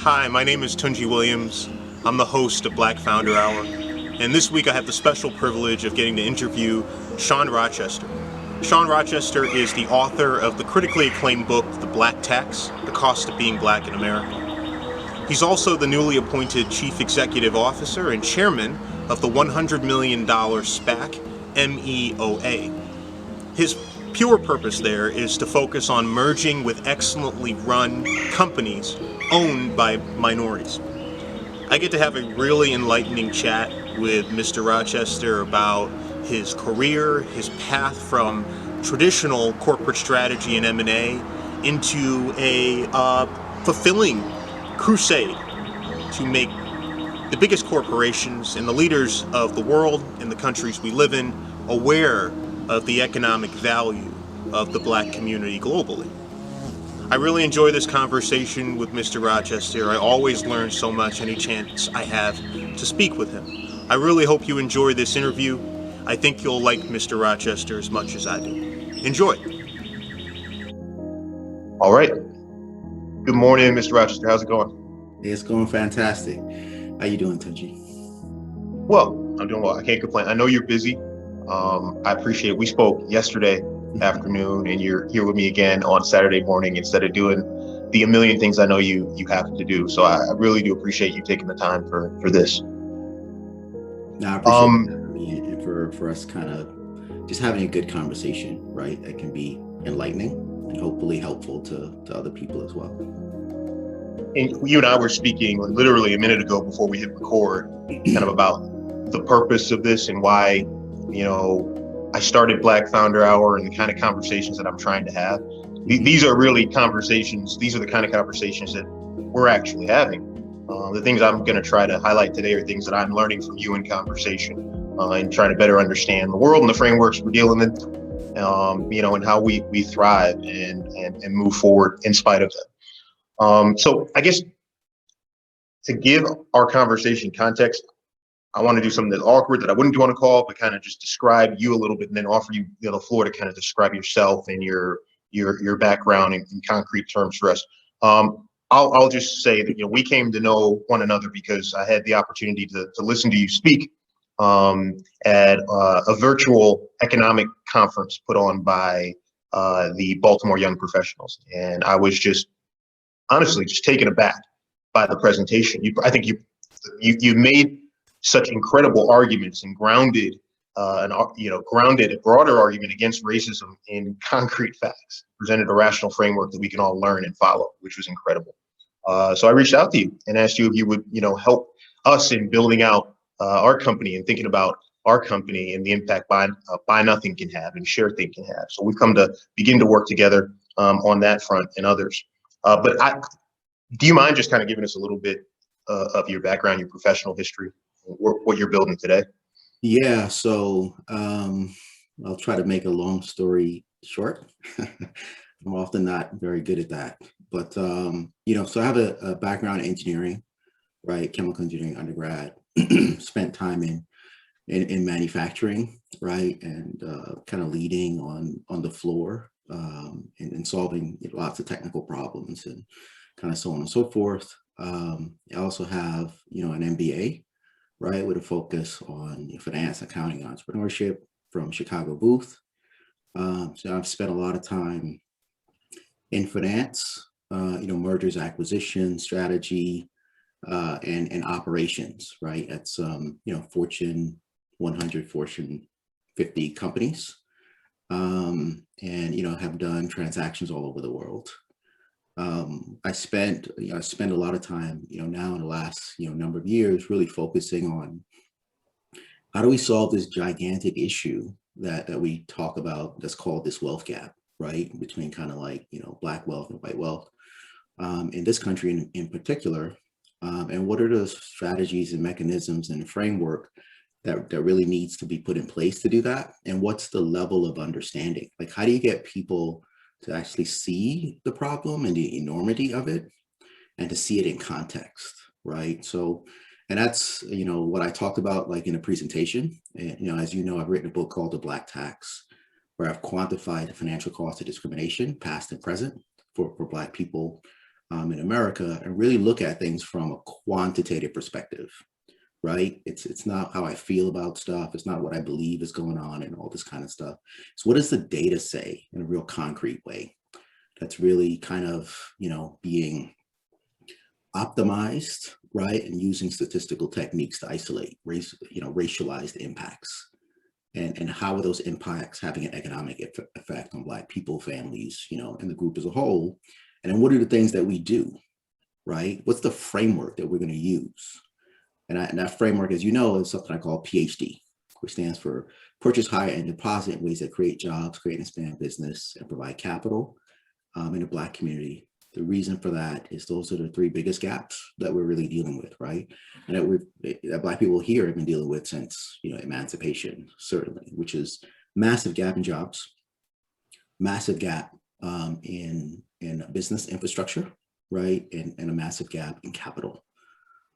Hi, my name is Tunji Williams. I'm the host of Black Founder Hour, and this week I have the special privilege of getting to interview Shawn Rochester. Shawn Rochester is the author of the critically acclaimed book, The Black Tax: The Cost of Being Black in America. He's also the newly appointed Chief Executive Officer and Chairman of the $100 million SPAC, MEOA. His pure purpose there is to focus on merging with excellently run companies owned by minorities. I get to have a really enlightening chat with Mr. Rochester about his career, his path from traditional corporate strategy and M&A into a fulfilling crusade to make the biggest corporations and the leaders of the world and the countries we live in aware of the economic value of the black community globally. I really enjoy this conversation with Mr. Rochester. I always learn so much any chance I have to speak with him. I really hope you enjoy this interview. I think you'll like Mr. Rochester as much as I do. Enjoy. All right. Good morning, Mr. Rochester. How's it going? It's going fantastic. How you doing, Tunji? Well, I'm doing well. I can't complain. I know you're busy. I appreciate it. We spoke yesterday afternoon, and you're here with me again on Saturday morning instead of doing the a million things I know you have to do. So I really do appreciate you taking the time for this. No, I appreciate that and for us kind of just having a good conversation, right? That can be enlightening and hopefully helpful to other people as well. And you and I were speaking literally a minute ago before we hit record, kind of about the purpose of this and why, I started Black Founder Hour and the kind of conversations that I'm trying to have. These are really conversations. These are the kind of conversations that we're actually having. The things I'm going to try to highlight today are things that I'm learning from you in conversation and trying to better understand the world and the frameworks we're dealing in, and how we thrive and move forward in spite of them. So I guess to give our conversation context, I want to do something that's awkward that I wouldn't do on a call, but kind of just describe you a little bit and then offer you, the floor to kind of describe yourself and your background in concrete terms for us. I'll just say that, we came to know one another because I had the opportunity to listen to you speak at a virtual economic conference put on by the Baltimore Young Professionals. And I was just honestly just taken aback by the presentation. I think you made such incredible arguments and grounded a broader argument against racism in concrete facts, presented a rational framework that we can all learn and follow, which was incredible. So I reached out to you and asked you if you would, help us in building out our company and thinking about our company and the impact Buy Nothing can have and ShareThink can have. So we've come to begin to work together on that front and others. Do you mind just kind of giving us a little bit of your background, your professional history, what you're building today? Yeah, so I'll try to make a long story short. I'm often not very good at that, but so I have a background in engineering, right? Chemical engineering undergrad. Spent time in manufacturing, right, and kind of leading on the floor and solving lots of technical problems and kind of so on and so forth. I also have an MBA, right, with a focus on finance, accounting, entrepreneurship from Chicago Booth. So I've spent a lot of time in finance, mergers, acquisitions, strategy, and operations, right? That's Fortune 100, Fortune 50 companies, and have done transactions all over the world. I spent a lot of time, now in the last number of years, really focusing on how do we solve this gigantic issue that we talk about that's called this wealth gap, right, between kind of like black wealth and white wealth in this country in particular. And what are the strategies and mechanisms and framework that really needs to be put in place to do that? And what's the level of understanding? Like, how do you get people to actually see the problem and the enormity of it and to see it in context, right? So, and that's, what I talked about like in a presentation. And, as you know, I've written a book called The Black Tax, where I've quantified the financial cost of discrimination, past and present, for Black people in America and really look at things from a quantitative perspective, right? It's not how I feel about stuff. It's not what I believe is going on and all this kind of stuff. So what does the data say in a real concrete way that's really kind of, being optimized, right? And using statistical techniques to isolate racialized impacts. And how are those impacts having an economic effect on Black people, families, and the group as a whole? And then what are the things that we do, right? What's the framework that we're going to use? And that framework, as you know, is something I call PhD, which stands for purchase, hire, and deposit in ways that create jobs, create and expand business, and provide capital in the Black community. The reason for that is those are the three biggest gaps that we're really dealing with, right? And that Black people here have been dealing with since, emancipation, certainly, which is massive gap in jobs, massive gap in business infrastructure, right? And a massive gap in capital.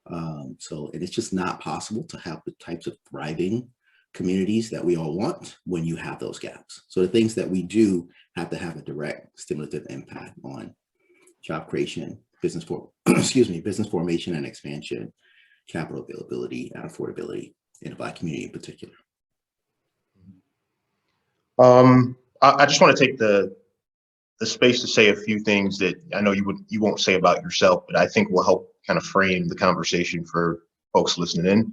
And it's just not possible to have the types of thriving communities that we all want when you have those gaps. So the things that we do have to have a direct stimulative impact on job creation, business formation and expansion, capital availability and affordability in the Black community in particular. I just want to take the space to say a few things that I know you won't say about yourself, but I think will help kind of frame the conversation for folks listening in.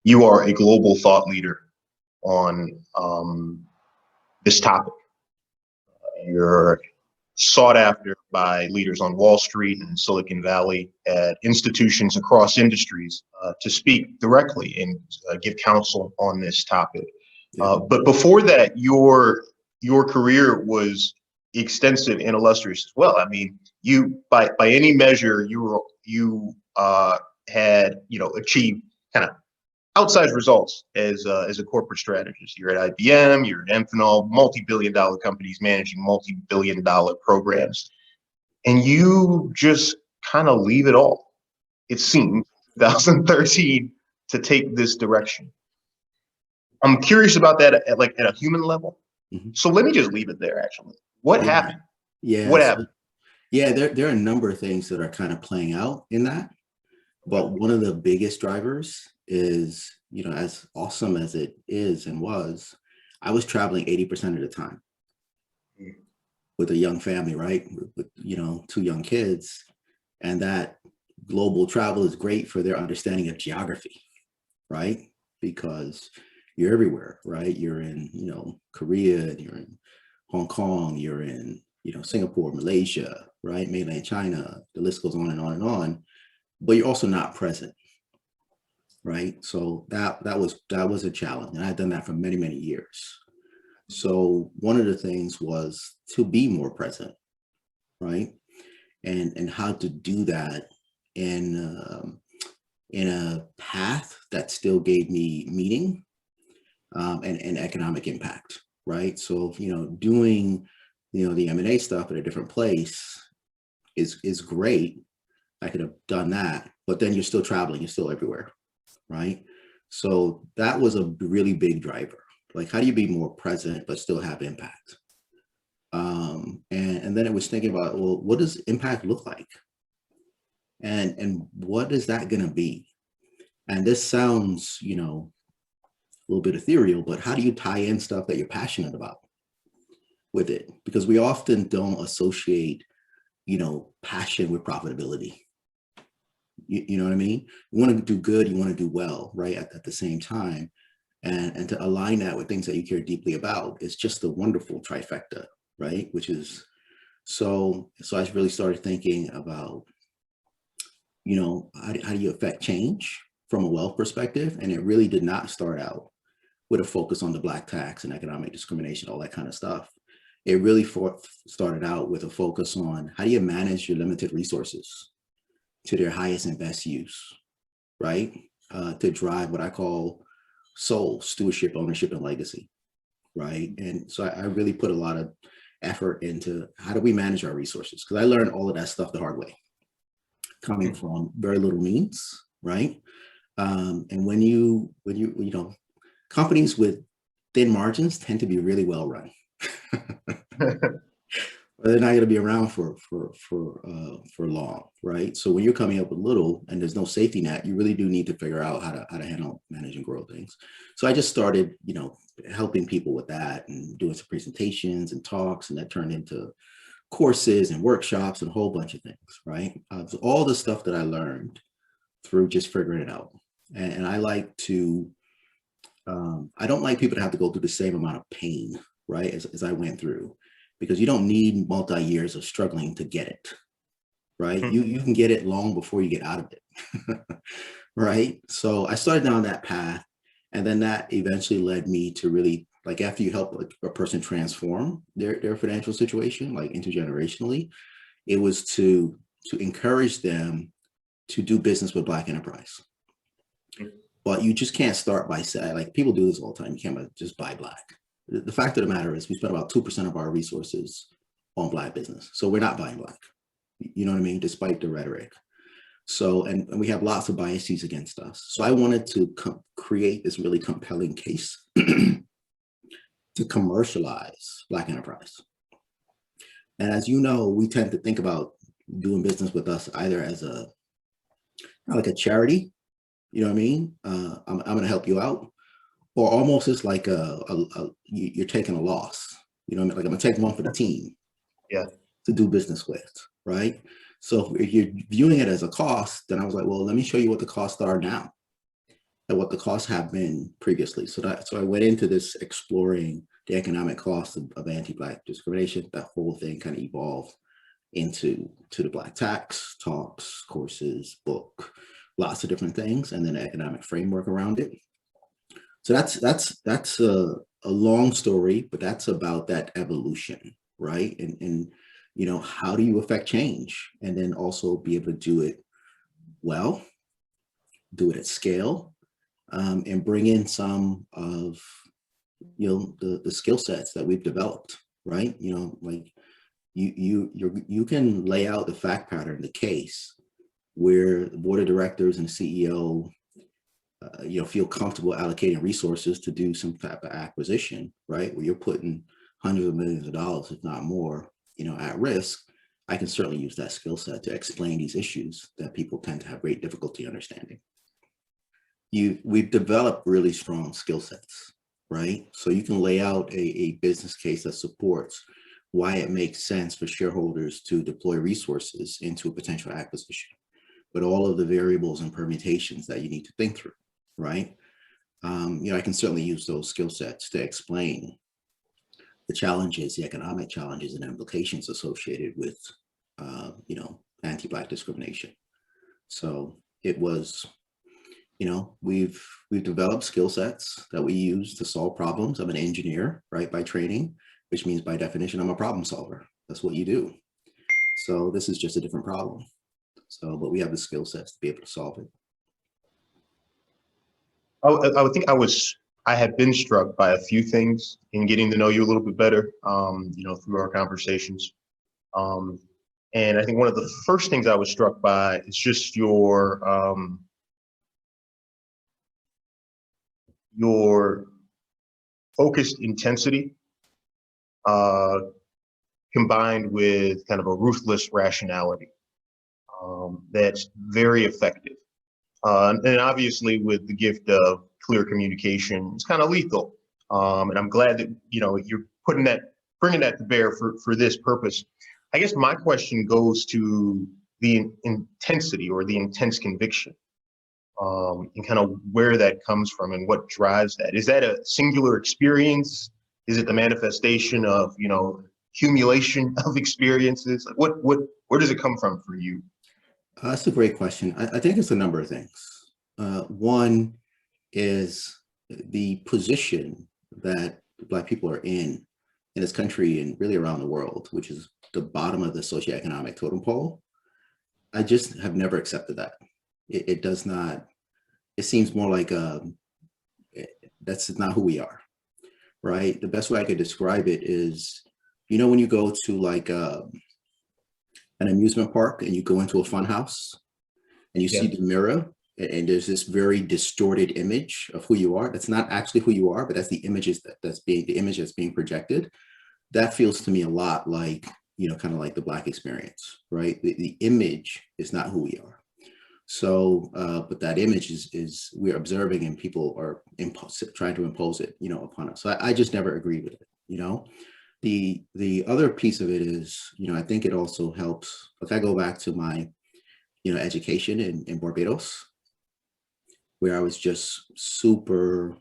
You are a global thought leader on this topic. You're sought after by leaders on Wall Street and Silicon Valley, at institutions across industries to speak directly and give counsel on this topic. Yeah. But before that, your career was extensive and illustrious as well. I mean, you by any measure, you had achieved kind of outsized results as a corporate strategist. You're at IBM, you're at Amphenol, multi-billion-dollar companies managing multi-billion-dollar programs, and you just kind of leave it all, it seemed, 2013, to take this direction. I'm curious about that at a human level. Mm-hmm. So let me just leave it there. Actually, what happened? Yeah, what happened? Yeah, there are a number of things that are kind of playing out in that. But one of the biggest drivers is, as awesome as it is and was, I was traveling 80% of the time with a young family, right? With 2 young kids. And that global travel is great for their understanding of geography, right? Because you're everywhere, right? You're in, Korea, you're in Hong Kong, you're in, Singapore, Malaysia, right? Mainland China, the list goes on and on and on. But you're also not present, right? So that was a challenge, and I've done that for many, many years. So one of the things was to be more present, right? And how to do that in a path that still gave me meaning and economic impact, right? So doing the M&A stuff at a different place is great. I could have done that, but then you're still traveling, you're still everywhere, right? So that was a really big driver. Like, how do you be more present but still have impact? And then it was thinking about, well, what does impact look like? And what is that going to be? And this sounds, a little bit ethereal, but how do you tie in stuff that you're passionate about with it? Because we often don't associate, passion with profitability. You know what I mean? You want to do good, you want to do well, right? At the same time. And to align that with things that you care deeply about is just a wonderful trifecta, right? Which is, so I really started thinking about, how do you affect change from a wealth perspective? And it really did not start out with a focus on the Black tax and economic discrimination, all that kind of stuff. It really started out with a focus on how do you manage your limited resources to their highest and best use, right? To drive what I call soul, stewardship, ownership, and legacy, right? And so I really put a lot of effort into how do we manage our resources? Because I learned all of that stuff the hard way, coming from very little means, right? And when you companies with thin margins tend to be really well run. but they're not going to be around for long, right? So when you're coming up with little and there's no safety net, you really do need to figure out how to handle, manage, and grow things. So I just started, helping people with that and doing some presentations and talks, and that turned into courses and workshops and a whole bunch of things, right? So all the stuff that I learned through just figuring it out. And I like to, I don't like people to have to go through the same amount of pain, right, as I went through, because you don't need multi-years of struggling to get it, right? You can get it long before you get out of it, right? So I started down that path, and then that eventually led me to really, like, after you help a person transform their financial situation, like intergenerationally, it was to encourage them to do business with Black enterprise. But you just can't start by saying, like, people do this all the time, you can't just buy Black. The fact of the matter is we spend about 2% of our resources on Black business. So we're not buying Black, you know what I mean? Despite the rhetoric. So, and we have lots of biases against us. So I wanted to create this really compelling case to commercialize Black enterprise. And as you know, we tend to think about doing business with us either as like a charity, you know what I mean? I'm gonna help you out. Or almost it's like you're taking a loss, you know what I mean? Like, I'm gonna take one for the team, to do business with, right? So if you're viewing it as a cost, then I was like, well, let me show you what the costs are now and what the costs have been previously. So I went into this exploring the economic costs of anti-Black discrimination. That whole thing kind of evolved into the Black tax talks, courses, book, lots of different things, and then an economic framework around it. So that's a long story, but that's about that evolution, right? And how do you affect change, and then also be able to do it well, do it at scale, and bring in some of the skill sets that we've developed, right? Like you can lay out the fact pattern, the case, where the board of directors and the CEO feel comfortable allocating resources to do some type of acquisition, right? Where you're putting hundreds of millions of dollars, if not more, at risk. I can certainly use that skill set to explain these issues that people tend to have great difficulty understanding. We've developed really strong skill sets, right? So you can lay out a business case that supports why it makes sense for shareholders to deploy resources into a potential acquisition, but all of the variables and permutations that you need to think through, right? I can certainly use those skill sets to explain the challenges, the economic challenges and implications associated with, anti-Black discrimination. So it was, we've developed skill sets that we use to solve problems. I'm an engineer, right, by training, which means by definition, I'm a problem solver. That's what you do. So this is just a different problem. So, but we have the skill sets to be able to solve it. I would think I had been struck by a few things in getting to know you a little bit better, through our conversations. And I think one of the first things I was struck by is just your focused intensity, combined with kind of a ruthless rationality, that's very effective. And obviously with the gift of clear communication, it's kind of lethal. And I'm glad that, you're bringing that to bear for this purpose. I guess my question goes to the intensity or the intense conviction, and kind of where that comes from and what drives that. Is that a singular experience? Is it the manifestation of, accumulation of experiences? Where does it come from for you? That's a great question. I think it's a number of things. One is the position that Black people are in this country and really around the world, which is the bottom of the socioeconomic totem pole. I just have never accepted that. It does not, it seems more like that's not who we are, right? The best way I could describe it is, when you go to like an amusement park and you go into a fun house and you see the mirror and there's this very distorted image of who you are. That's not actually who you are, but that's the image that's being projected. That feels to me a lot like kind of like the Black experience, right? The image is not who we are. So, but that image is we're observing, and people are trying to impose it, upon us. So I just never agreed with it. The other piece of it is, I think it also helps. Like, I go back to my, education in Barbados, where I was just super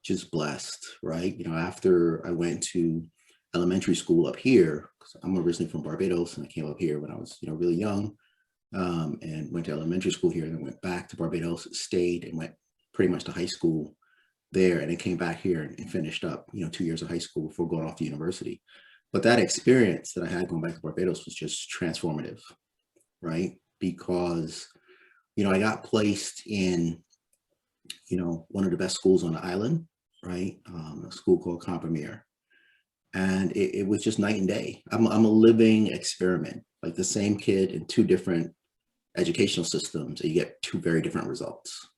just blessed, right? After I went to elementary school up here, because I'm originally from Barbados, and I came up here when I was, really young, and went to elementary school here, and then went back to Barbados, stayed, and went pretty much to high school there, and then came back here and finished up, 2 years of high school before going off to university. But that experience that I had going back to Barbados was just transformative, right? Because, I got placed in, one of the best schools on the island, right? A school called Compromier. And it was just night and day. I'm a living experiment, like the same kid in two different educational systems, and you get two very different results.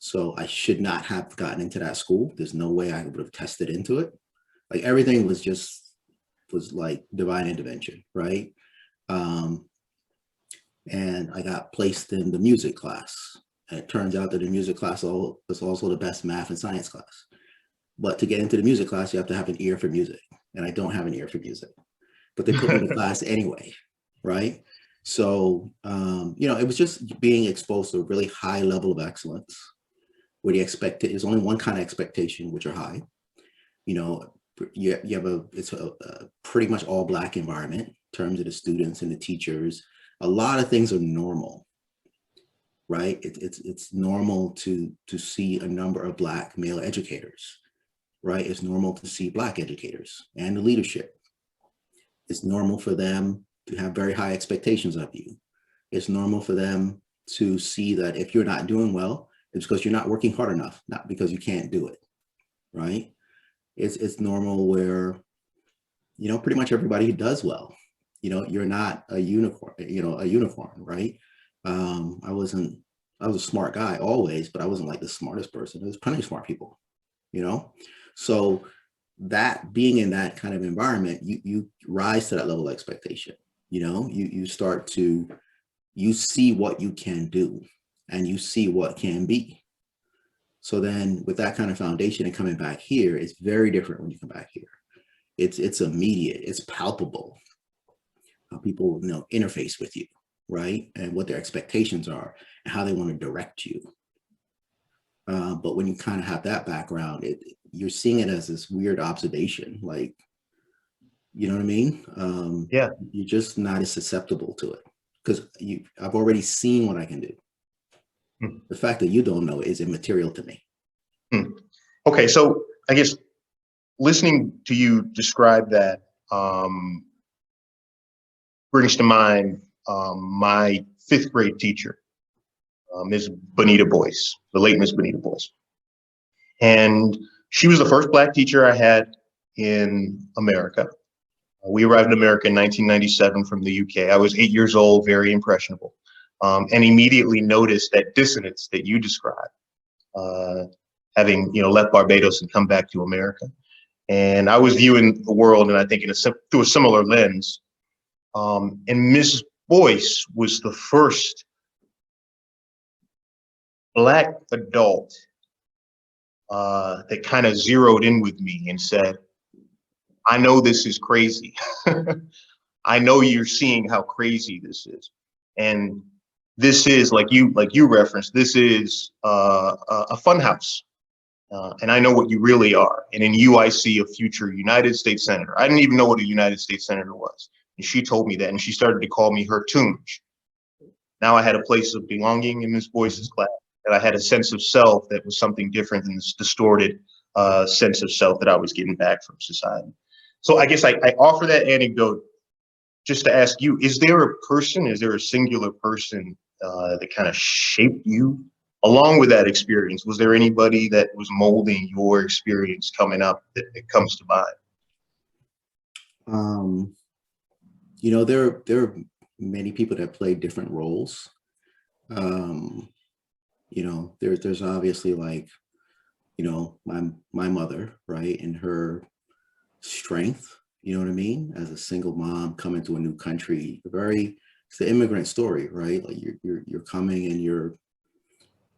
So I should not have gotten into that school. There's no way I would have tested into it. Like, everything was like divine intervention, right? And I got placed in the music class. And it turns out that the music class was also the best math and science class. But to get into the music class, you have to have an ear for music. And I don't have an ear for music. But they put me in the class anyway, right? So, it was just being exposed to a really high level of excellence, where there's only one kind of expectation, which are high. It's a pretty much all Black environment in terms of the students and the teachers. A lot of things are normal, right? It's normal to see a number of Black male educators, right? It's normal to see Black educators and the leadership. It's normal for them to have very high expectations of you. It's normal for them to see that if you're not doing well, it's because you're not working hard enough, not because you can't do it, right? It's normal where, pretty much everybody who does well, you're not a unicorn, right? I was a smart guy always, but I wasn't like the smartest person. There's plenty of smart people, So that being in that kind of environment, you rise to that level of expectation. You start to, you see what you can do, and you see what can be. So then with that kind of foundation and coming back here, it's very different when you come back here. It's immediate, it's palpable how people interface with you, right? And what their expectations are and how they want to direct you. But when you kind of have that background, you're seeing it as this weird observation, like, you know what I mean? Yeah. You're just not as susceptible to it because I've already seen what I can do. The fact that you don't know is immaterial to me. Okay, so I guess listening to you describe that brings to mind my 5th grade teacher, Ms. Bonita Boyce, the late Ms. Bonita Boyce. And she was the first Black teacher I had in America. We arrived in America in 1997 from the UK. I was 8 years old, very impressionable, and immediately noticed that dissonance that you described, having left Barbados and come back to America. And I was viewing the world, and I think through a similar lens. And Ms. Boyce was the first Black adult that kind of zeroed in with me and said, I know this is crazy. I know you're seeing how crazy this is. And this is, like you referenced, this is a fun house. And I know what you really are. And in you, I see a future United States Senator. I didn't even know what a United States Senator was. And she told me that, and she started to call me her Tunji. Now I had a place of belonging in Ms. Boyce's class, and I had a sense of self that was something different than this distorted sense of self that I was getting back from society. So I guess I offer that anecdote just to ask you, is there a singular person that kind of shaped you along with that experience? Was there anybody that was molding your experience coming up that comes to mind? There are many people that play different roles. There's obviously, like, my mother, right, and her strength, You know what I mean? As a single mom coming to a new country, it's the immigrant story, right? Like you're coming and you're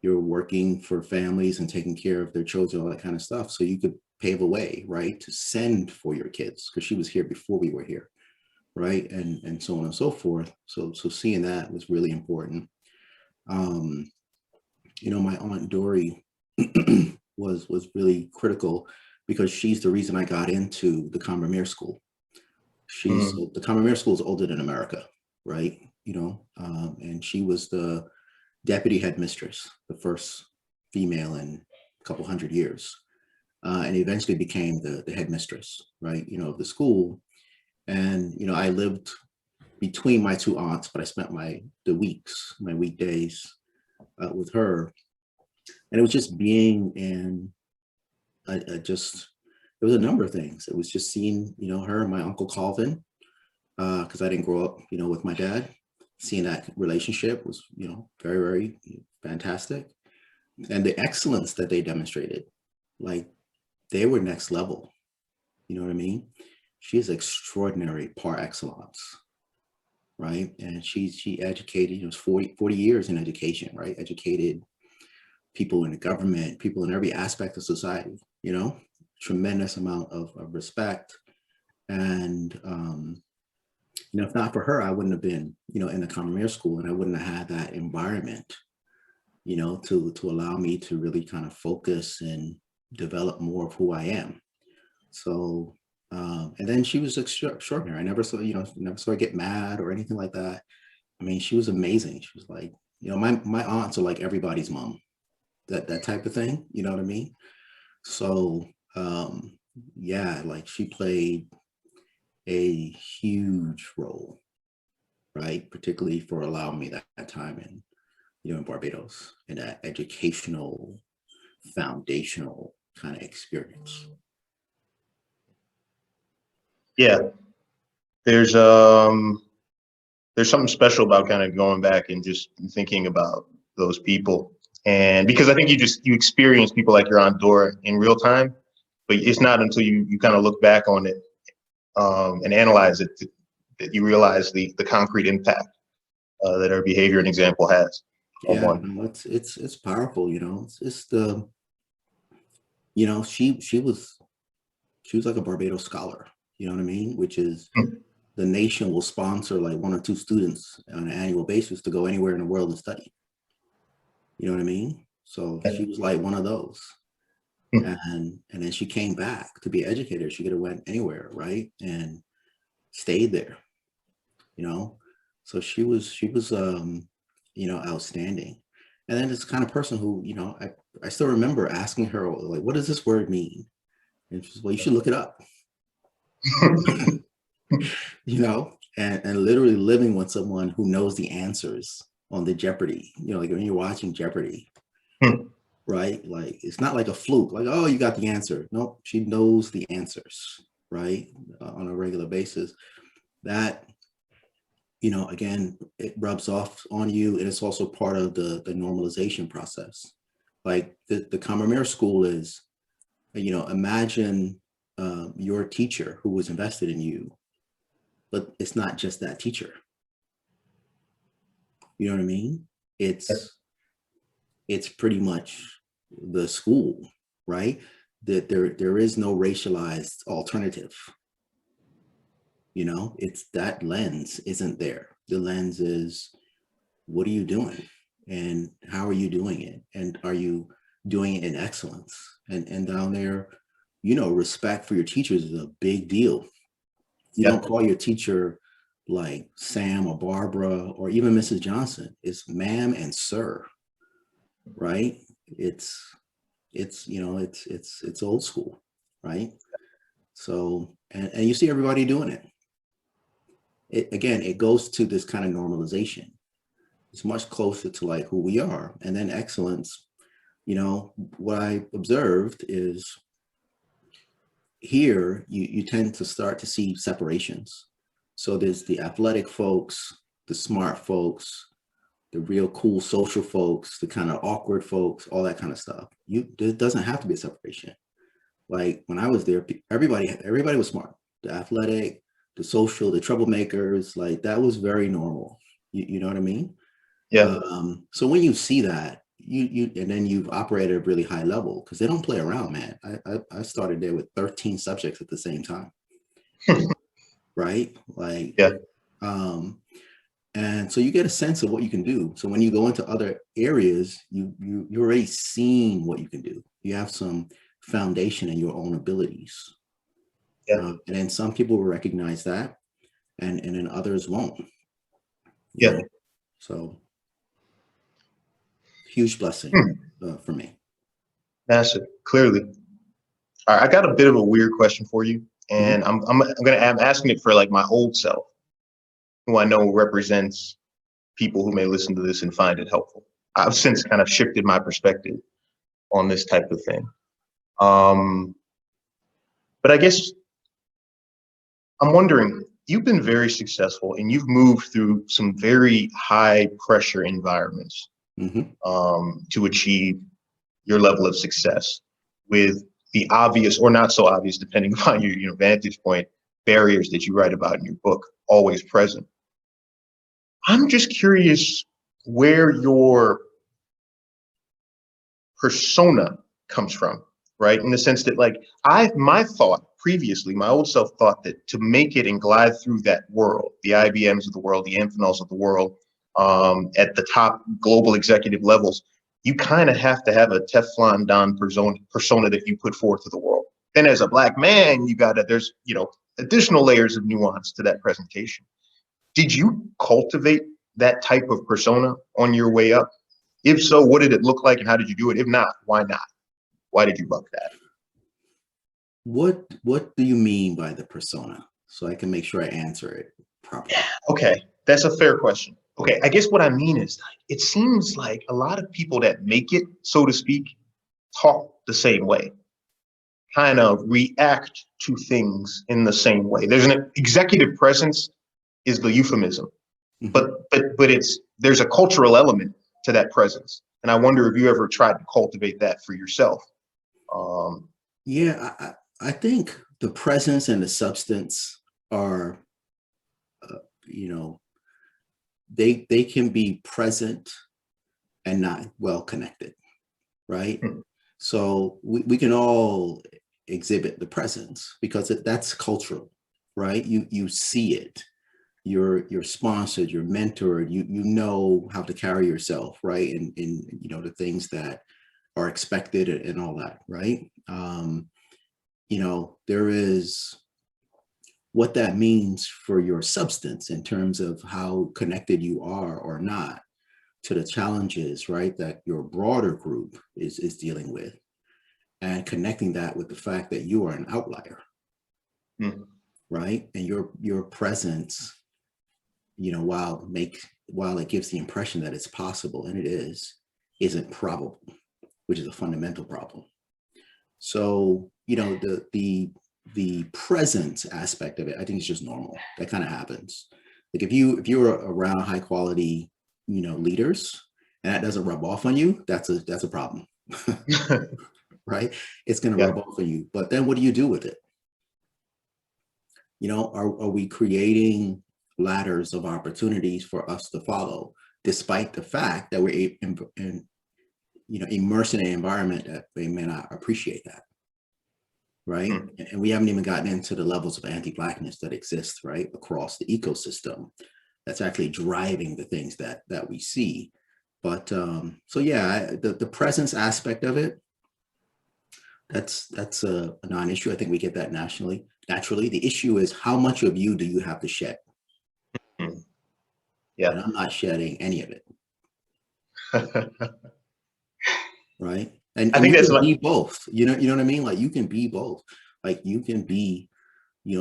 working for families and taking care of their children, all that kind of stuff. So you could pave a way, right, to send for your kids, because she was here before we were here, right? And so on and so forth. So seeing that was really important. You know, my Aunt Dory was really critical, because she's the reason I got into the Commerce School. The Commerce School is older than America, right? You know, and she was the deputy headmistress, the first female in a couple hundred years, and eventually became the headmistress, right? You know, of the school. And you know, I lived between my two aunts, but I spent my weekdays with her, and it was just being in there was a number of things. It was just seeing, you know, her and my Uncle Calvin, because I didn't grow up, you know, with my dad. Seeing that relationship was, you know, very, very fantastic. And the excellence that they demonstrated, like they were next level. You know what I mean? She is extraordinary par excellence, right? And she educated, it was 40 years in education, right? Educated people in the government, people in every aspect of society, you know, tremendous amount of respect. And, you know, if not for her, I wouldn't have been, you know, in the Commerce School, and I wouldn't have had that environment, you know, to allow me to really kind of focus and develop more of who I am. So, and then she was extraordinary. I never saw, you know, never saw her get mad or anything like that. I mean, she was amazing. She was like, you know, my aunts are like everybody's mom, that type of thing. You know what I mean? So, yeah, like she played a huge role, right? Particularly for allowing me that time in, you know, in Barbados, in that educational, foundational kind of experience. Yeah, there's something special about kind of going back and just thinking about those people. And because I think you experience people like your Aunt Dora in real time, but it's not until you kind of look back on it and analyze it that you realize the concrete impact that our behavior and example has on Yeah, one. no, it's powerful, you know. It's the, you know, she was like a Barbados scholar, you know what I mean? Which is, the nation will sponsor like 1 or 2 students on an annual basis to go anywhere in the world and study. You know what I mean? So she was like one of those. And then she came back to be an educator. She could have went anywhere, right? And stayed there, you know? So she was you know, outstanding. And then this kind of person who, you know, I still remember asking her, like, what does this word mean? And she's, well, you should look it up. You know, and literally living with someone who knows the answers on the Jeopardy, you know, like when you're watching Jeopardy, right? Like, it's not like a fluke, like, oh, you got the answer. Nope, she knows the answers, right? On a regular basis. That, you know, again, it rubs off on you. And it's also part of the normalization process. Like the Commerce School is, you know, imagine your teacher who was invested in you, but it's not just that teacher. You know what I mean? It's pretty much the school, right? That there is no racialized alternative. You know, it's that lens isn't there. The lens is, what are you doing? And how are you doing it? And are you doing it in excellence? And down there, you know, respect for your teachers is a big deal. You don't call your teacher like Sam or Barbara or even Mrs. Johnson. It's ma'am and sir, right? It's you know, it's old school, right? So, and you see everybody doing it. Again, it goes to this kind of normalization. It's much closer to like who we are. And then excellence, you know, what I observed is here you tend to start to see separations. So there's the athletic folks, the smart folks, the real cool social folks, the kind of awkward folks, all that kind of stuff. There doesn't have to be a separation. Like when I was there, everybody was smart. the athletic, the social, the troublemakers, like that was very normal. You know what I mean? Yeah. So when you see that, you and then you've operated at a really high level, because they don't play around, man. I started there with 13 subjects at the same time. Right? Like, Yeah. And so you get a sense of what you can do. So when you go into other areas, you're already seeing what you can do. You have some foundation in your own abilities. Yeah. And then some people will recognize that, and then others won't. Yeah. Know? So huge blessing for me. Massive, clearly. All right, I got a bit of a weird question for you, and I'm asking it for like my old self, who I know represents people who may listen to this and find it helpful. I've since kind of shifted my perspective on this type of thing. But I guess I'm wondering, you've been very successful and you've moved through some very high pressure environments to achieve your level of success, with the obvious or not so obvious, depending upon your vantage point, barriers that you write about in your book always present. I'm just curious where your persona comes from, right? In the sense that, like, my thought previously, my old self thought that to make it and glide through that world, the IBMs of the world, the Amphenolls of the world, at the top global executive levels, you kind of have to have a Teflon Don persona that you put forth to the world. Then as a Black man, there's additional layers of nuance to that presentation. Did you cultivate that type of persona on your way up? If so, what did it look like and how did you do it? If not, why not? Why did you buck that? What do you mean by the persona? So I can make sure I answer it properly. Okay, that's a fair question. Okay, I guess what I mean is, it seems like a lot of people that make it, so to speak, talk the same way, kind of react to things in the same way. There's an executive presence is the euphemism, but there's a cultural element to that presence. And I wonder if you ever tried to cultivate that for yourself. Yeah, I think the presence and the substance are, they can be present and not well connected, right? So we can all exhibit the presence because that's cultural, right? You see it. You're sponsored, you're mentored, you know how to carry yourself, right? In the things that are expected and all that, right? There is what that means for your substance in terms of how connected you are or not to the challenges, right, that your broader group is dealing with, and connecting that with the fact that you are an outlier, right? And your presence, while it gives the impression that it's possible, and it isn't probable, which is a fundamental problem. So, the presence aspect of it, I think it's just normal. That kind of happens. Like if you're around high quality, leaders, and that doesn't rub off on you, that's a problem. Right? It's going to rub off on you. But then what do you do with it? Are we creating ladders of opportunities for us to follow, despite the fact that we're immersed in an environment that they may not appreciate that, right? And we haven't even gotten into the levels of anti-Blackness that exist, right, across the ecosystem that's actually driving the things that we see. But so yeah, the presence aspect of it, that's a non-issue. I think we get that naturally. The issue is, how much of you do you have to shed? Yeah, and I'm not shedding any of it. Right? And I think you can be both. You know what I mean? Like, you can be both. Like, you can be,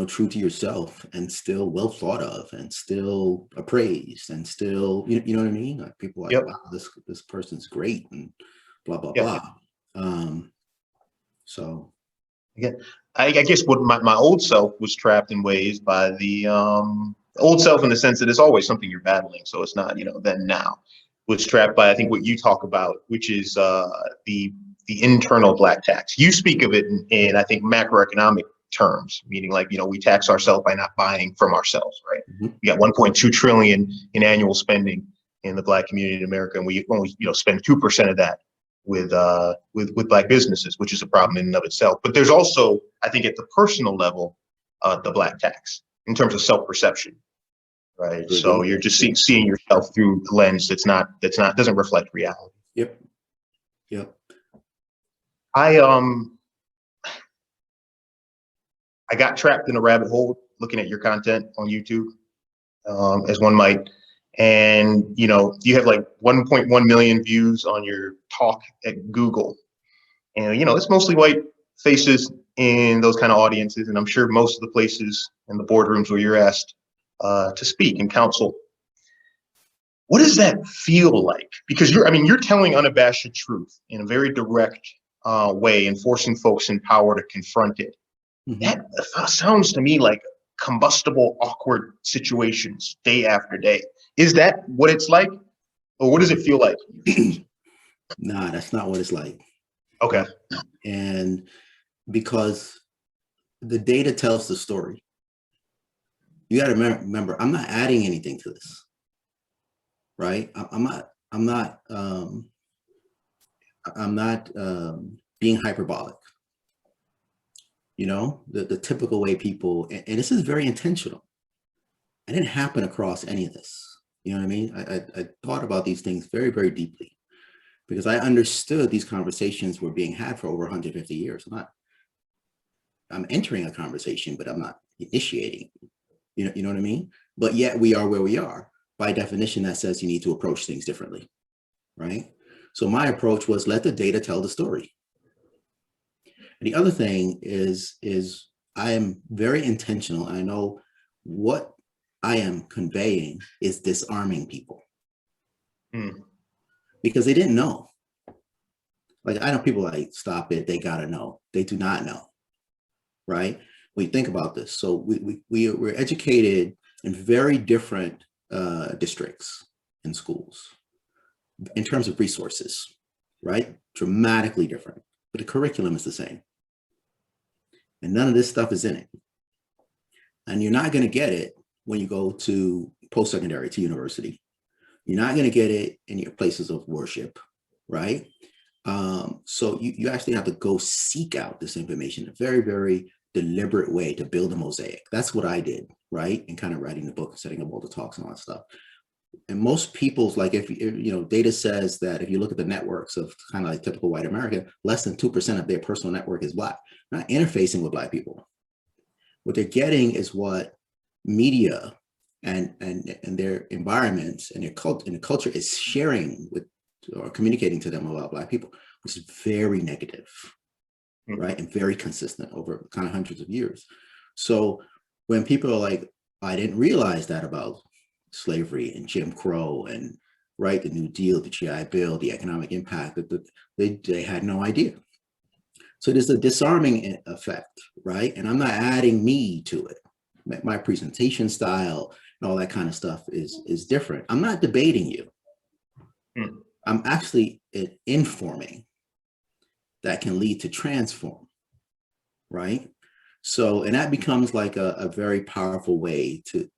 true to yourself and still well thought of and still appraised and still, you know what I mean? Like, people are like, wow, this person's great and blah, blah, blah. So yeah, I guess what my old self was trapped in ways by the old self, in the sense that it's always something you're battling. So it's not, then now, was trapped by, I think, what you talk about, which is the internal black tax. You speak of it in I think, macroeconomic terms, meaning like, we tax ourselves by not buying from ourselves, right? Mm-hmm. We got 1.2 trillion in annual spending in the Black community in America, and we only, spend 2% of that with Black businesses, which is a problem in and of itself. But there's also, I think, at the personal level, the Black tax in terms of self-perception, right? So you're just seeing yourself through the lens doesn't reflect reality. Yep. I got trapped in a rabbit hole looking at your content on YouTube, as one might. And, you have like 1.1 million views on your talk at Google. And, it's mostly white faces in those kind of audiences. And I'm sure most of the places in the boardrooms where you're asked to speak and counsel. What does that feel like? Because you're telling unabashed truth in a very direct way and forcing folks in power to confront it. Mm-hmm. That sounds to me like combustible, awkward situations day after day. Is that what it's like? Or what does it feel like? Nah, that's not what it's like. Okay. And because the data tells the story. You got to remember, I'm not adding anything to this, right? I'm not being hyperbolic. The typical way people, and this is very intentional. I didn't happen across any of this. You know what I mean? I thought about these things very, very deeply because I understood these conversations were being had for over 150 years. I'm entering a conversation, but I'm not initiating. You know what I mean? But yet we are where we are. By definition, that says you need to approach things differently, right? So my approach was let the data tell the story. And the other thing is I am very intentional. I know what I am conveying is disarming people because they didn't know. Like I know people like, stop it, they gotta know. They do not know, right? When you think about this. So we're educated in very different districts and schools in terms of resources, right? Dramatically different, but the curriculum is the same. And none of this stuff is in it. And you're not gonna get it when you go to post-secondary, to university. You're not gonna get it in your places of worship, right? So you actually have to go seek out this information in a very, very deliberate way to build a mosaic. That's what I did, right? And kind of writing the book and setting up all the talks and all that stuff. And most people's, like if data says that if you look at the networks of kind of like typical white America, less than 2% of their personal network is Black, not interfacing with Black people. What they're getting is what media and their environments and their culture is sharing with or communicating to them about Black people, which is very negative, right? And very consistent over kind of hundreds of years. So when people are like, I didn't realize that about slavery and Jim Crow and right, the New Deal, the GI Bill, the economic impact, that they had no idea. So there's a disarming effect, right? And I'm not adding me to it. My presentation style and all that kind of stuff is different. I'm not debating you. I'm actually informing that can lead to transform, right? So, and that becomes like a very powerful way to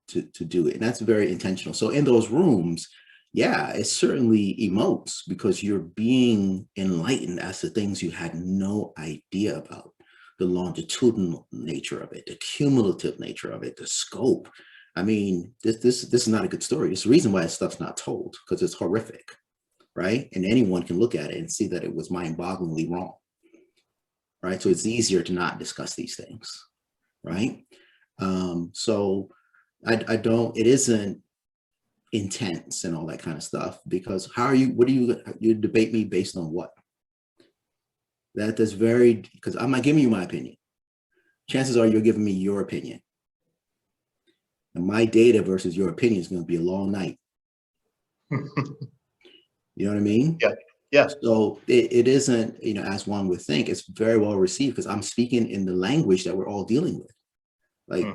do it. And that's very intentional. So in those rooms, yeah, it certainly emotes because you're being enlightened as to things you had no idea about. The longitudinal nature of it, the cumulative nature of it, the scope. I mean, this is not a good story. It's the reason why this stuff's not told, because it's horrific, right? And anyone can look at it and see that it was mind-bogglingly wrong, right? So it's easier to not discuss these things, right? So it isn't intense and all that kind of stuff, because you debate me based on what? That's very, because I'm not giving you my opinion. Chances are you're giving me your opinion. And my data versus your opinion is going to be a long night. You know what I mean? Yeah. Yeah. So it isn't, as one would think, it's very well received because I'm speaking in the language that we're all dealing with. Like,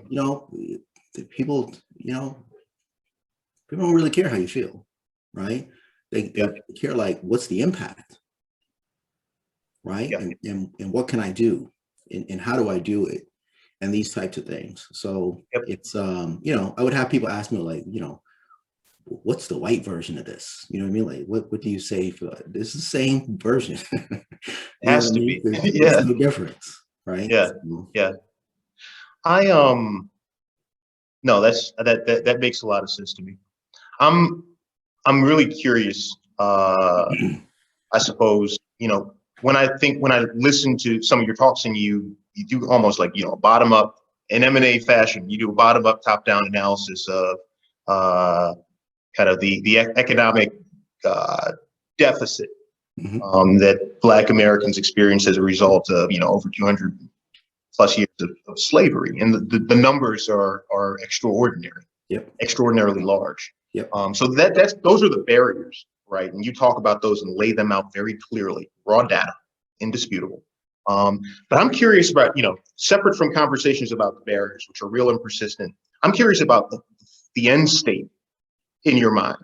people don't really care how you feel, right? They care like, what's the impact? Right? Yeah. And what can I do? And how do I do it? and these types of things. So Yep. it's, you know, I would have people ask me like, you know, what's the white version of this? You know what I mean? Like, what do you say for this? Is the same version. It You know has what I to mean? be. There's Yeah. no difference, right? Yeah. So, Yeah. I no, that makes a lot of sense to me. I'm I'm really curious. I suppose, you know, when I listen to some of your talks, and you do almost like, you know, bottom up in M&A fashion, you do a bottom up, top down analysis of uh, kind of the economic deficit mhm. that Black Americans experience as a result of, you know, over 200 plus years of slavery, and the numbers are extraordinary, Yep. extraordinarily large. Yep. So that's those are the barriers, right? And you talk about those and lay them out very clearly, raw data, indisputable. But I'm curious about, you know, separate from conversations about the barriers, which are real and persistent, I'm curious about the end state in your mind.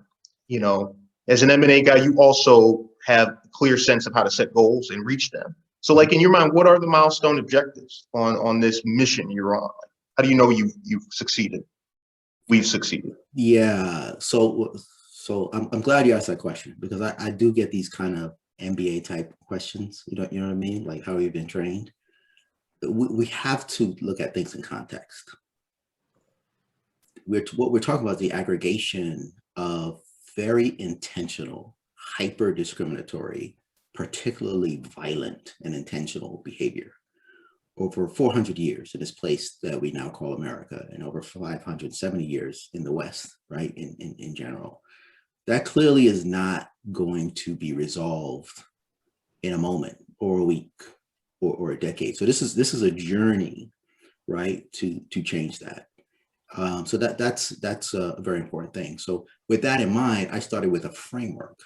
You know, as an M&A guy, you also have a clear sense of how to set goals and reach them. So, like, in your mind, what are the milestone objectives on this mission you're on? How do you know you've succeeded? We've succeeded. Yeah. So I'm glad you asked that question, because I do get these kind of MBA type questions. You know what I mean? Like, how have you been trained? We have to look at things in context. What we're talking about is the aggregation of very intentional, hyper discriminatory, particularly violent and intentional behavior over 400 years in this place that we now call America, and over 570 years in the West, right, in general. That clearly is not going to be resolved in a moment or a week or a decade. So this is a journey, right, to change that. So that's a very important thing. So with that in mind, I started with a framework.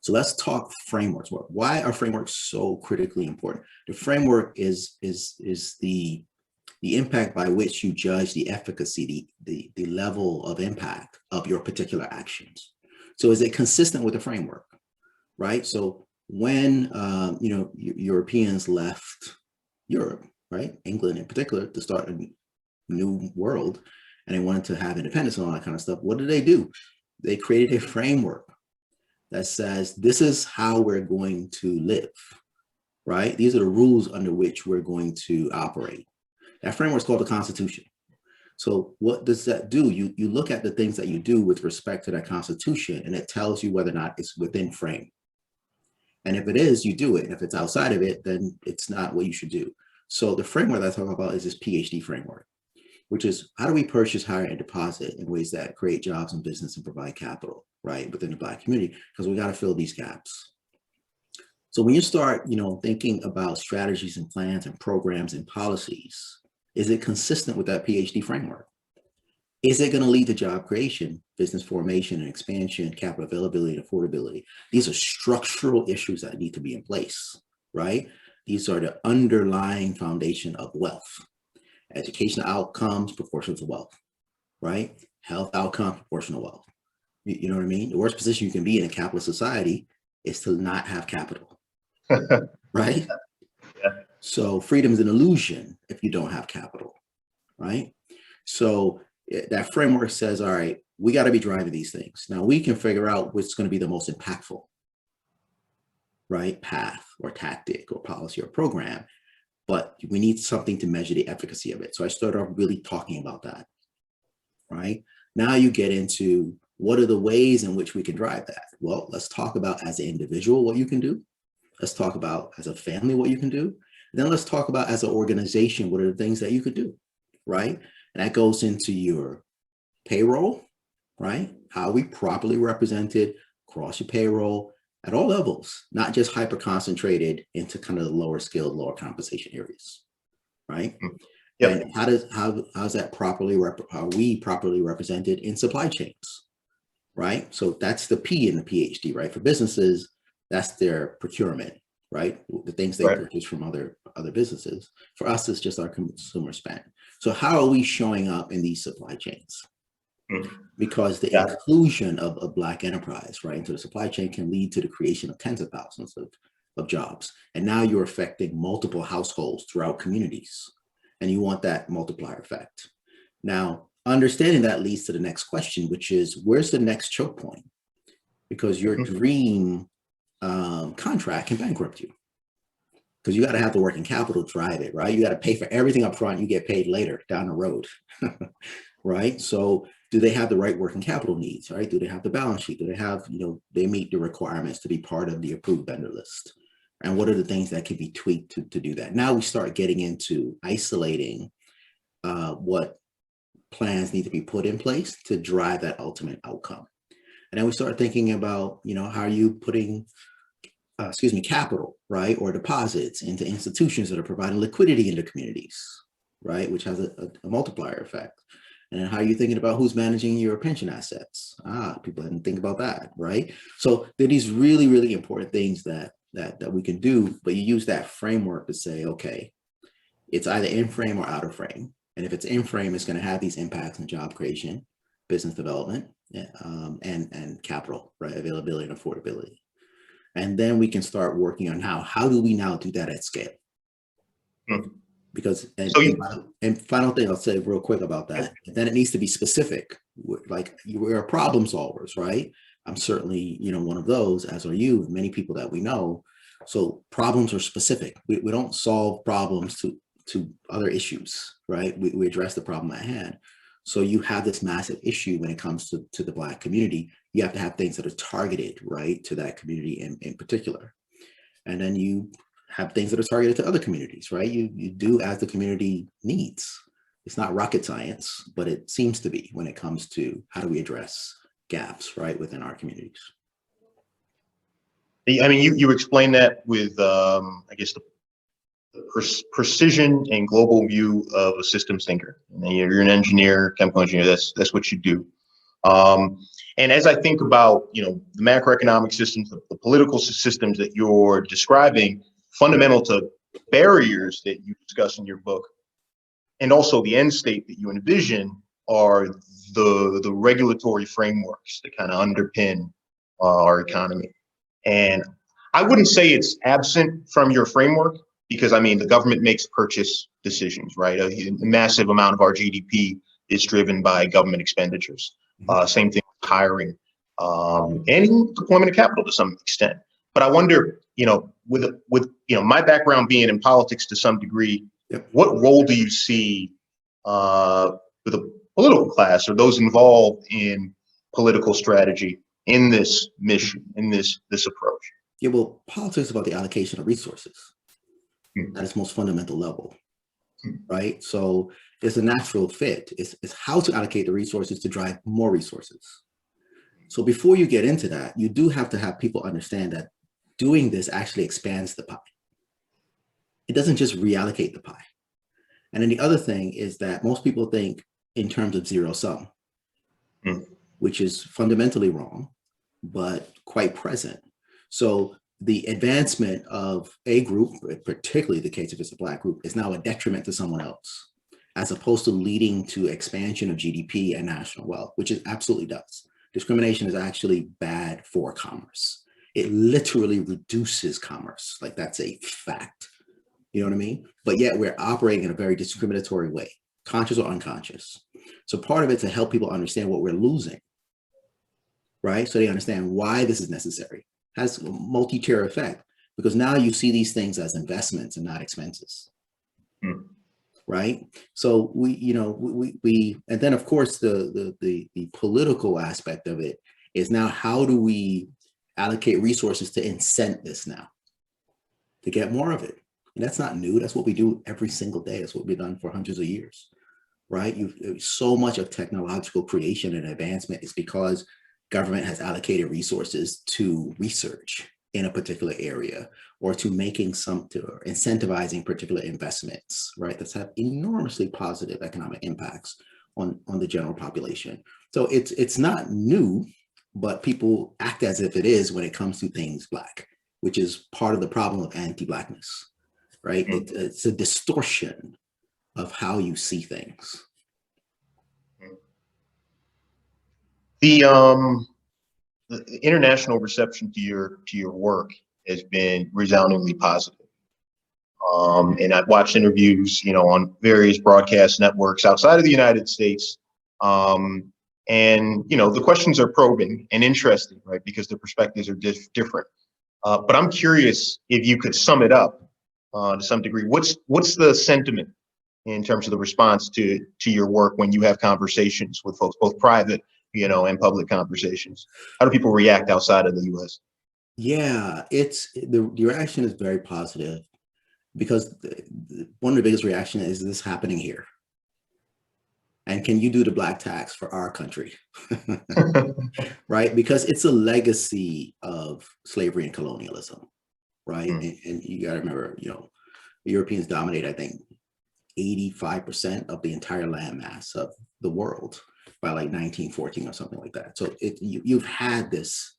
So let's talk frameworks. Why are frameworks so critically important? The framework is the impact by which you judge the efficacy, the level of impact of your particular actions. So is it consistent with the framework, right? So when you know, Europeans left Europe, right, England in particular, to start a new world, and they wanted to have independence and all that kind of stuff, what did they do? They created a framework that says, this is how we're going to live, right? These are the rules under which we're going to operate. That framework is called the Constitution. So what does that do? You look at the things that you do with respect to that Constitution, and it tells you whether or not it's within frame. And if it is, you do it. And if it's outside of it, then it's not what you should do. So the framework that I talk about is this PhD framework, which is, how do we purchase, hire, and deposit in ways that create jobs and business and provide capital, right, within the Black community? Because we got to fill these gaps. So when you start, you know, thinking about strategies and plans and programs and policies, is it consistent with that PhD framework? Is it going to lead to job creation, business formation and expansion, capital availability and affordability? These are structural issues that need to be in place, right? These are the underlying foundation of wealth. Educational outcomes proportional to wealth, right? Health outcome proportional wealth. You know what I mean? The worst position you can be in a capitalist society is to not have capital, right? Yeah. So freedom is an illusion if you don't have capital, right? So that framework says, all right, we got to be driving these things. Now we can figure out what's going to be the most impactful, right, path or tactic or policy or program, but we need something to measure the efficacy of it. So I started off really talking about that, right? Now you get into, what are the ways in which we can drive that? Well, let's talk about as an individual what you can do. Let's talk about as a family what you can do. And then let's talk about as an organization, what are the things that you could do, right? And that goes into your payroll, right? How are we properly represented across your payroll at all levels, not just hyper concentrated into kind of the lower skilled, lower compensation areas, right? Yep. And how's that how are we properly represented in supply chains, right? So that's the P in the PhD, right? For businesses, that's their procurement, right? The things they purchase from other businesses. For us, it's just our consumer spend. So how are we showing up in these supply chains? Because the inclusion of a Black enterprise, right, into the supply chain can lead to the creation of tens of thousands of jobs. And now you're affecting multiple households throughout communities. and you want that multiplier effect. Now, understanding that leads to the next question, which is, where's the next choke point? Because your dream contract can bankrupt you, because you got to have the working capital to drive it, right? You got to pay for everything up front. You get paid later down the road, right? So do they have the right working capital needs, right? Do they have the balance sheet? Do they have, they meet the requirements to be part of the approved vendor list? And what are the things that can be tweaked to do that? Now we start getting into isolating what plans need to be put in place to drive that ultimate outcome. And then we start thinking about, how are you putting, capital, right, or deposits into institutions that are providing liquidity into communities, right, which has a multiplier effect. And then how are you thinking about who's managing your pension assets? People didn't think about that, right? So there are these really, really important things that we can do, but you use that framework to say, okay, it's either in frame or out of frame. And if it's in frame, it's going to have these impacts on job creation, business development, and capital, right, availability and affordability. And then we can start working on how do we now do that at scale? Because, and final thing I'll say real quick about that, then it needs to be specific. Like, we're problem solvers, right? I'm certainly, one of those, as are you, and many people that we know. So problems are specific. We don't solve problems to other issues, right? We address the problem at hand. So you have this massive issue when it comes to the Black community. You have to have things that are targeted, right, to that community in particular. And then you have things that are targeted to other communities, right? You do as the community needs. It's not rocket science, but it seems to be when it comes to how do we address gaps, right, within our communities. I mean, you explain that with, I guess, the precision and global view of a systems thinker. And you're an engineer, chemical engineer. That's what you do. And as I think about, the macroeconomic systems, the political systems that you're describing, fundamental to barriers that you discuss in your book, and also the end state that you envision, are the regulatory frameworks that kind of underpin our economy. And I wouldn't say it's absent from your framework, because I mean, the government makes purchase decisions, right? A massive amount of our GDP is driven by government expenditures. Same thing with hiring, and even deployment of capital to some extent. But I wonder, with my background being in politics to some degree, what role do you see for the political class or those involved in political strategy in this mission, in this approach? Yeah, well, politics is about the allocation of resources at its most fundamental level, right? So it's a natural fit. It's how to allocate the resources to drive more resources. So before you get into that, you do have to have people understand that doing this actually expands the pie. It doesn't just reallocate the pie. And then the other thing is that most people think in terms of zero sum, which is fundamentally wrong, but quite present. So the advancement of a group, particularly the case if it's a Black group, is now a detriment to someone else, as opposed to leading to expansion of GDP and national wealth, which it absolutely does. Discrimination is actually bad for commerce. It literally reduces commerce. Like, that's a fact. You know what I mean? But yet we're operating in a very discriminatory way, conscious or unconscious. So part of it to help people understand what we're losing, right? So they understand why this is necessary. Has a multi-tier effect, because now you see these things as investments and not expenses, right? So we and then of course the political aspect of it is now, how do we allocate resources to incent this now, to get more of it? And that's not new. That's what we do every single day. That's what we've done for hundreds of years, right? So much of technological creation and advancement is because government has allocated resources to research in a particular area, or to making or incentivizing particular investments, right? That's had enormously positive economic impacts on the general population. So it's not new, but people act as if it is when it comes to things Black, which is part of the problem of anti-Blackness, right? It's a distortion of how you see things. The international reception to your work has been resoundingly positive. And I've watched interviews, on various broadcast networks outside of the United States. And the questions are probing and interesting, right? Because the perspectives are different. But I'm curious if you could sum it up to some degree. What's the sentiment in terms of the response to your work when you have conversations with folks, both private, and public conversations? How do people react outside of the U.S.? Yeah, the reaction is very positive, because one of the biggest reactions is this happening here. And can you do the black tax for our country? Right? Because it's a legacy of slavery and colonialism, right? And you got to remember, Europeans dominate, I think, 85% of the entire landmass of the world by like 1914 or something like that. So you've had this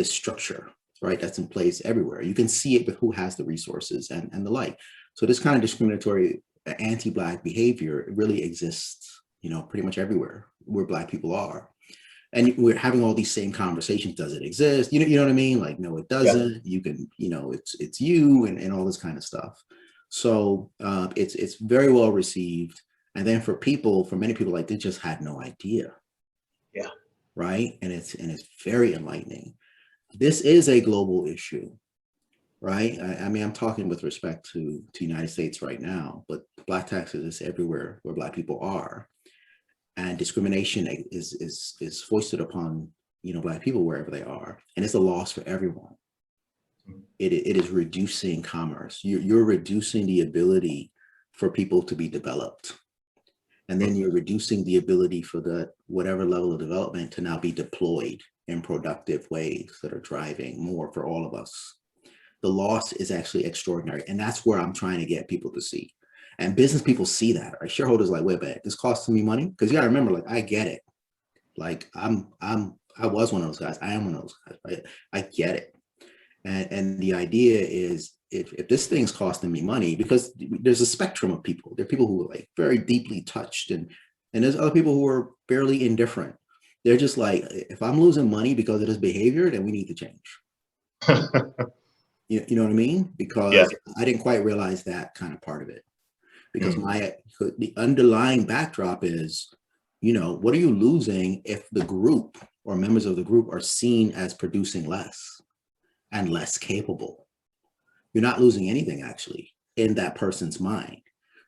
structure, right, that's in place everywhere. You can see it with who has the resources and the like. So this kind of discriminatory anti-Black behavior really exists, pretty much everywhere where Black people are. And we're having all these same conversations. Does it exist? You know what I mean? Like, no, it doesn't. Yeah. You can, it's you and all this kind of stuff. So it's very well received. And then for many people, like, they just had no idea. Yeah. Right. And it's very enlightening. This is a global issue, right? I mean, I'm talking with respect to the United States right now, but Black taxes is everywhere where Black people are. And discrimination is foisted upon, Black people wherever they are. And it's a loss for everyone. It is reducing commerce. You're reducing the ability for people to be developed. And then you're reducing the ability for whatever level of development to now be deployed in productive ways that are driving more for all of us. The loss is actually extraordinary. And that's where I'm trying to get people to see. And business people see that, right? Shareholders are like, wait a minute, this costing me money? Because you gotta remember, like, I get it. Like, I was one of those guys. I am one of those guys, right? I get it. And the idea is, if this thing's costing me money, because there's a spectrum of people. There are people who are like very deeply touched, and there's other people who are fairly indifferent. They're just like, if I'm losing money because of this behavior, then we need to change. You know what I mean? Because I didn't quite realize that kind of part of it. Because the underlying backdrop is, what are you losing if the group or members of the group are seen as producing less and less capable? You're not losing anything, actually, in that person's mind.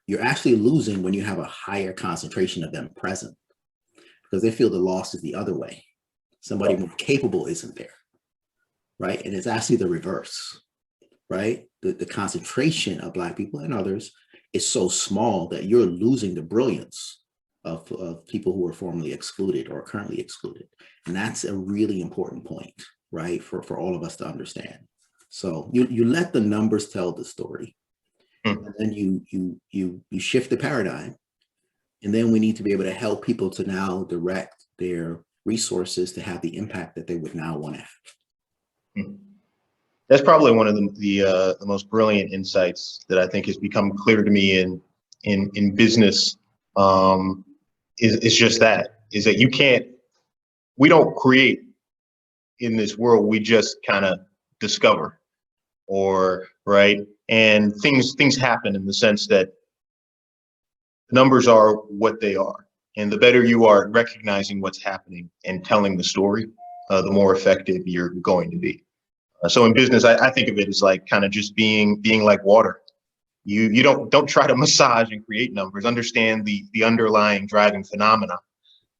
You're actually losing when you have a higher concentration of them present, because they feel the loss is the other way. Somebody more capable isn't there, right? And it's actually the reverse, right? The concentration of Black people and others is so small that you're losing the brilliance of people who were formerly excluded or currently excluded. And that's a really important point, right, for all of us to understand. So you let the numbers tell the story, and then you shift the paradigm, and then we need to be able to help people to now direct their resources to have the impact that they would now want to have. That's probably one of the most brilliant insights that I think has become clear to me in business. Is just that we don't create in this world, we just kind of discover, right? And things happen in the sense that numbers are what they are, and the better you are at recognizing what's happening and telling the story, the more effective you're going to be. So in business, I think of it as like kind of just being like water. You don't try to massage and create numbers. Understand the underlying driving phenomena,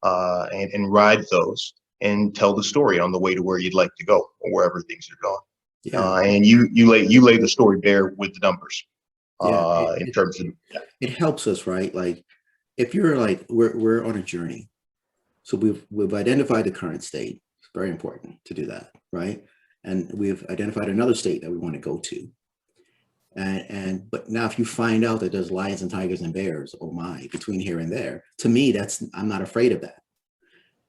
and ride those and tell the story on the way to where you'd like to go or wherever things are going. Yeah. And you lay the story bare with the numbers. In terms of it helps us, right? Like, if you're like, we're on a journey, so we've identified the current state. It's very important to do that, right? And we've identified another state that we want to go to. But now if you find out that there's lions and tigers and bears, oh my, between here and there, to me, I'm not afraid of that.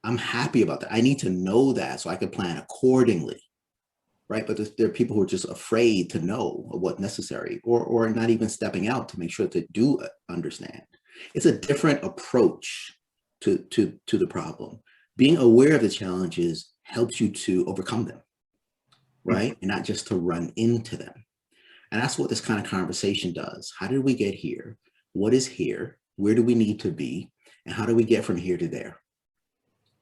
I'm happy about that. I need to know that so I can plan accordingly, right? But there are people who are just afraid to know what's necessary, or not even stepping out to make sure that they do understand. It's a different approach to the problem. Being aware of the challenges helps you to overcome them, right? And not just to run into them. And that's what this kind of conversation does. How did we get here? What is here? Where do we need to be? And how do we get from here to there?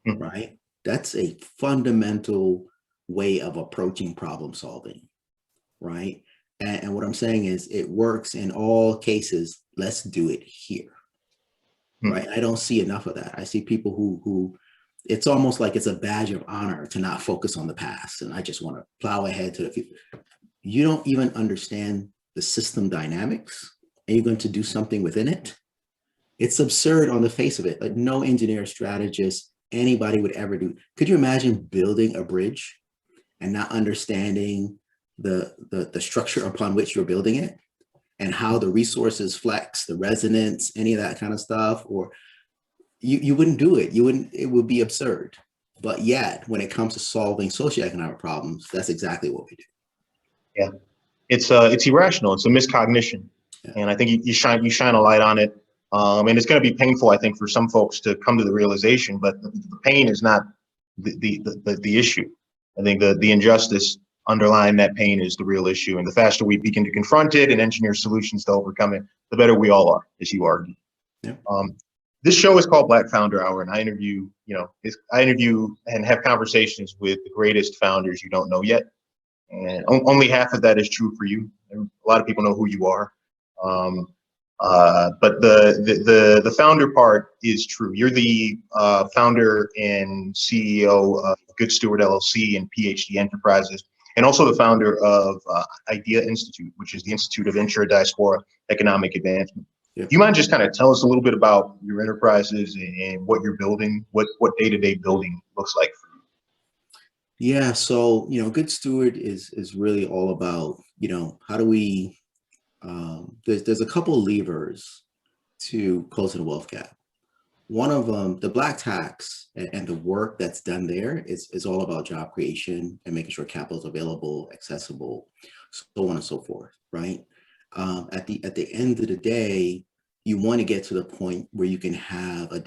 Mm-hmm. Right? That's a fundamental way of approaching problem solving, right? And what I'm saying is it works in all cases. Let's do it here, right? I don't see enough of that. I see people who it's almost like it's a badge of honor to not focus on the past. And I just want to plow ahead to the future. You don't even understand the system dynamics and you're going to do something within it. It's absurd on the face of it. Like no engineer, strategist, anybody would ever do. Could you imagine building a bridge and not understanding the structure upon which you're building it and how the resources flex, the resonance, any of that kind of stuff? Or you wouldn't do it. It would be absurd. But yet, when it comes to solving socioeconomic problems, that's exactly what we do. Yeah, it's irrational. It's a miscognition, and I think you shine a light on it. And it's going to be painful, I think, for some folks to come to the realization. But the pain is not the issue. I think the injustice underlying that pain is the real issue. And the faster we begin to confront it and engineer solutions to overcome it, the better we all are, as you argue. Yeah. This show is called Black Founder Hour, and I interview and have conversations with the greatest founders you don't know yet. And only half of that is true for you. A lot of people know who you are. But the founder part is true. You're the founder and CEO of Good Steward LLC and PhD Enterprises, and also the founder of Idea Institute, which is the Institute of Intra-Diaspora Economic Advancement. Yeah. Do you mind just kind of tell us a little bit about your enterprises and what you're building, what day-to-day building looks like for you? Yeah, so, Good Steward is really all about, how do we, there's a couple levers to closing the wealth gap. One of them, the black tax and the work that's done there is all about job creation and making sure capital is available, accessible, so on and so forth, right? At the end of the day, you want to get to the point where you can have a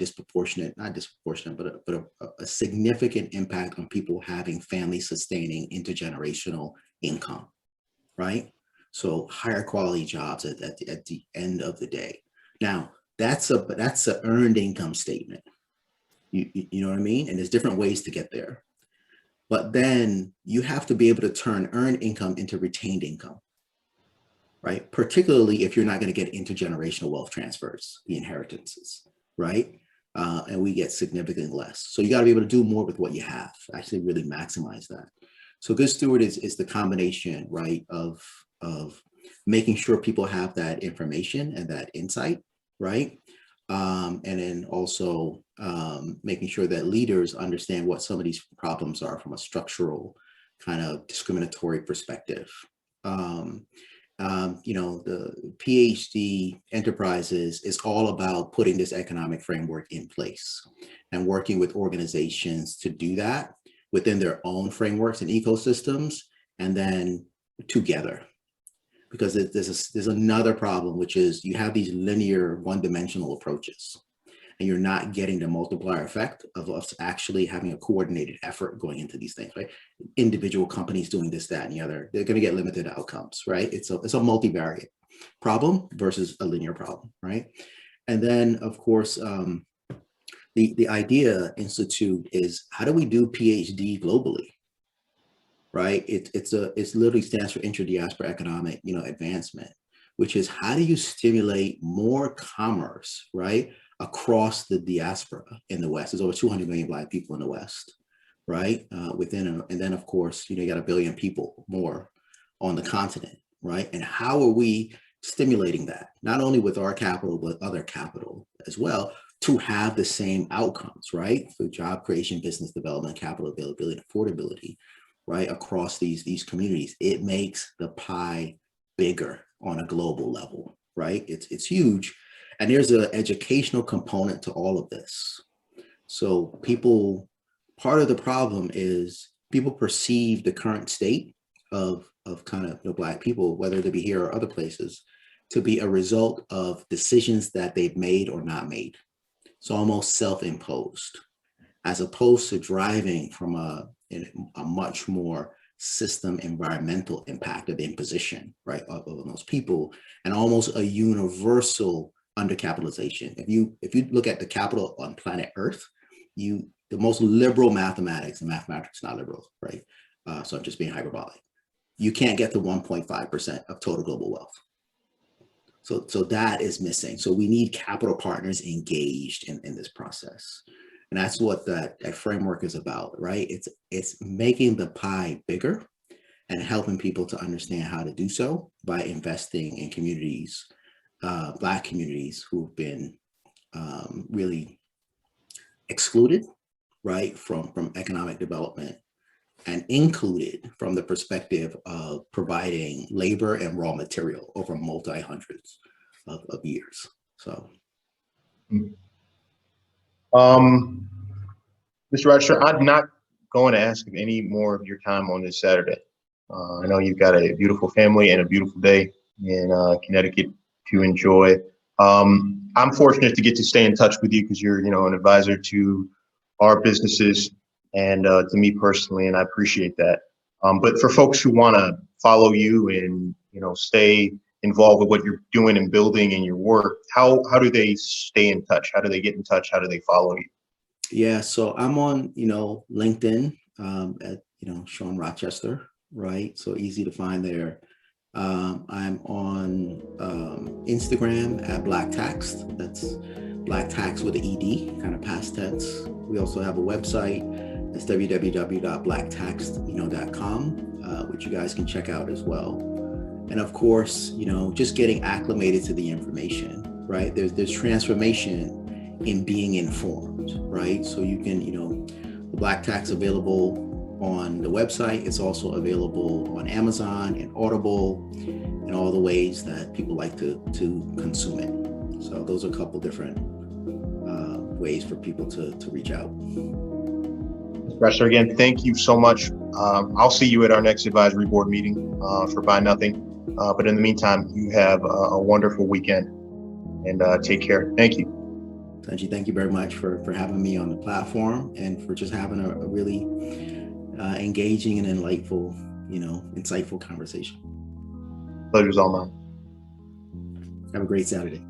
significant impact on people having family sustaining intergenerational income, right? So higher quality jobs at the end of the day. Now, that's an earned income statement. You know what I mean? And there's different ways to get there. But then you have to be able to turn earned income into retained income, right? Particularly if you're not going to get intergenerational wealth transfers, the inheritances, right? And we get significantly less. So you got to be able to do more with what you have, actually really maximize that. So Good Steward is the combination, right, of making sure people have that information and that insight, right? And then also making sure that leaders understand what some of these problems are from a structural kind of discriminatory perspective. The PhD Enterprises is all about putting this economic framework in place and working with organizations to do that within their own frameworks and ecosystems, and then together. Because there's another problem, which is you have these linear one-dimensional approaches, and you're not getting the multiplier effect of us actually having a coordinated effort going into these things, right? Individual companies doing this, that, and the other, they're going to get limited outcomes, right? It's a multivariate problem versus a linear problem, right? And then, of course, the Idea Institute is, how do we do PhD globally? Right? It's literally stands for intra-diaspora economic, advancement, which is how do you stimulate more commerce, right, across the diaspora in the West? There's over 200 million Black people in the West, right? And then of course, you got 1 billion people more on the continent, right? And how are we stimulating that? Not only with our capital, but other capital as well, to have the same outcomes, right? For job creation, business development, capital availability, affordability, right, across these communities. It makes the pie bigger on a global level, right? It's huge. And there's an educational component to all of this. So part of the problem is people perceive the current state of kind of Black people, whether they be here or other places, to be a result of decisions that they've made or not made. It's almost self-imposed, as opposed to driving from a much more system environmental impact of imposition, right, of those people, and almost a universal undercapitalization. If you look at the capital on planet Earth, the most liberal mathematics, and mathematics not liberal, right? So I'm just being hyperbolic. You can't get to 1.5% of total global wealth. So that is missing. So we need capital partners engaged in this process. And that's what that framework is about, right? It's making the pie bigger and helping people to understand how to do so by investing in communities, Black communities who've been really excluded, right, from economic development, and included from the perspective of providing labor and raw material over multi-hundreds of years. So. Mr. Rochester, I'm not going to ask of any more of your time on this Saturday. I know you've got a beautiful family and a beautiful day in Connecticut to enjoy. I'm fortunate to get to stay in touch with you because you're, an advisor to our businesses and to me personally, and I appreciate that. But for folks who want to follow you and, stay involved with what you're doing and building in your work, how do they stay in touch? How do they get in touch? How do they follow you? Yeah, so I'm on, LinkedIn at, Shawn Rochester, right? So easy to find there. I'm on Instagram at Black Tax. That's Black Tax with an ED, kind of past tense. We also have a website. That's www.blacktax.com, which you guys can check out as well. And of course, just getting acclimated to the information, right? There's transformation in being informed, right? So you can, the Black Tax available on the website. It's also available on Amazon and Audible and all the ways that people like to consume it. So those are a couple different ways for people to reach out. Rochester, again, thank you so much. I'll see you at our next advisory board meeting for Buy Nothing. But in the meantime, you have a wonderful weekend and take care. Thank you. Tunji, thank you very much for having me on the platform and for just having a really engaging and insightful conversation. Pleasure's all mine. Have a great Saturday.